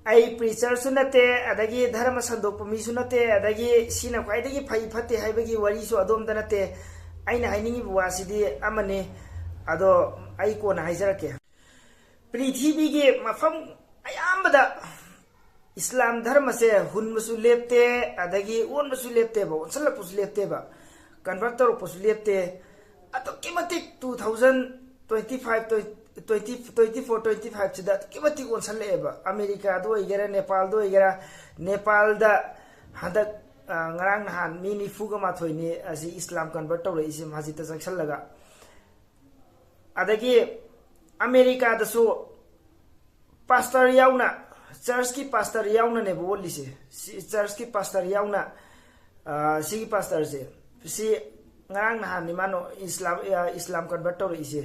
ai preacher su nate adagi dharma sandokpa mi su nate adagi sina khwaidagi phai phate haibagi wari su adom da nate aina hainingi buwasidi amane ado ai ko na haijarake पृथ्वी के मफम अयामदा इस्लाम धर्म से हुनमसु लेप्ते अदगी ओनमसु लेप्ते बा ओनसलपुस लेप्ते बा convert तौरपसु लेप्ते अतो किमति 2025 24 सिदा किमति ओनसलेबा America दो इगरा नेपाल दो इगरा नेपाल दा हदक ngarang nahan mi ni fuga ma thoini asi islam convert tawre isi masjid ta saksal laga adagi America da so pastor yauna church ki pastor yauna ne bolli se church ki pastor yauna si pastor se si ngarang nahan ni mano islam convert tawre isi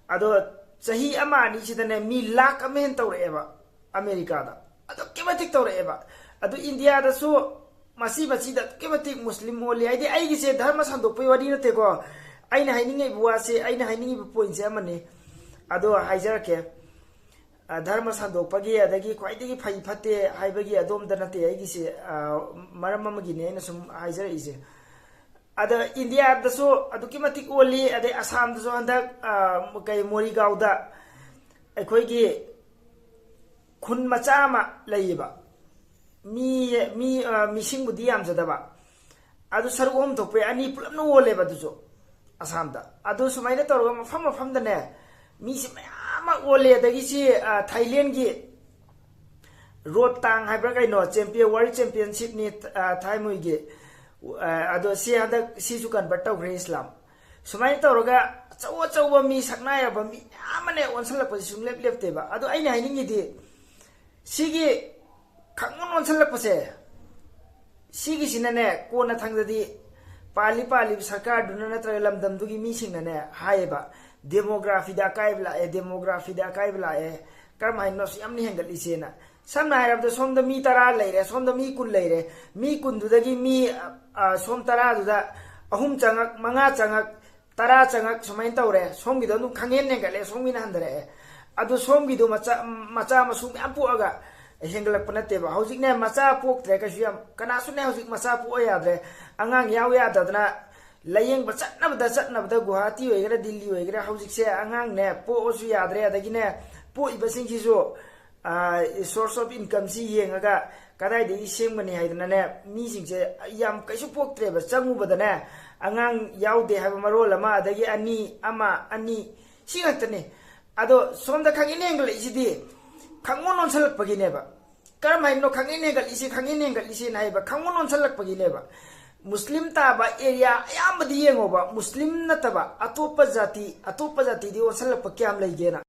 ado sahi ama ni sidane mi lakh amen tawre eba America da ado kematik tawre eba ado India da so masi da kematik muslim oli ai gi se dharma sandok pai wadi na te ko aina hainingai buwa se aina hainingi point se amane ado haijar ke dharma sandok pagi adagi kwaidagi phai phate haibagi adom da nate ai gi se maram amagi ne na sum haijar ise ada India da so adu kematik oli ade Assam da so handak kai Morigaon da akhoi gi khun macha ma leiba missing बुदी याम जदबा अदु सरगोम थोपे अनि Pullum no ओले बदुजो असम दा अदु सुमाइना तोरगा मफम मफम दने मिसि मयाम ओले दगी सि थाईलैंड की रोतांग हाइब्रा काइनो चैंपियन वर्ल्ड चैंपियनशिप नि थाइमुइ गे अदु सि हदा सि सु कन्वर्ट तौग्रे इस्लाम सुमाइना तोरगा चौ मी सकनाया बा मी यामने ओनसल पोजिशन लेप लेप्तेबा अदु आइना हाइनिंग दि सिगी खंगन ओनसलपसे सिगी सिनने कोना थांगदि पाली सरकार दुना नत्र लमदम दुगी मी सिंगने हायबा डेमोग्राफी दा काइबला ए करमाइनो यामनि हेंगली सेना समना हायरबद सोमद मी 10 लेरे सोमद मी 10 लेरे मी 10 दुदगी मी सोम 10 दुदा अहुम चंगक मंगा चंगक 10 चंगक सुमाइन तौरे सोमगी दनु खंगेन नेगले सोमगी न हंदरे अदु सोमगी दु मचा मसु म्याम पुअगा हेंगलक पनतेबा हौजिक ने मचा पोक्त्रे कसियम कनासु ने हौजिक मचा पो याद्रे अंगांग याव याददना लयेंग चटनबदा गुवाहाटी होइगरा दिल्ली होइगरा हौजिक से अंगांग ने पोसु याद्रे अदगी ने पो इबसिंग सिसु सोर्स ऑफ इनकम सी येंगा कदाइ देगी सेंगमनि हाइदना ने मी सिंगसे याम कैसु पोक्त्रेबा चंगुबदने अंगांग यावदे हाबा मरोल अमा अदगी अनि सिंगतने अदो सोमदा खंगिने एंगल इसिदि खंगोन ओनसलक पगिनेबा करमाइनो खंगिने गल इसे नाइबा खंगोन ओनसलक पगिनेबा मुस्लिम ताबा एरिया अयामबदि येंगोबा मुस्लिम नतबा अतोप जाति दि ओनसलक पक्याम लैगेना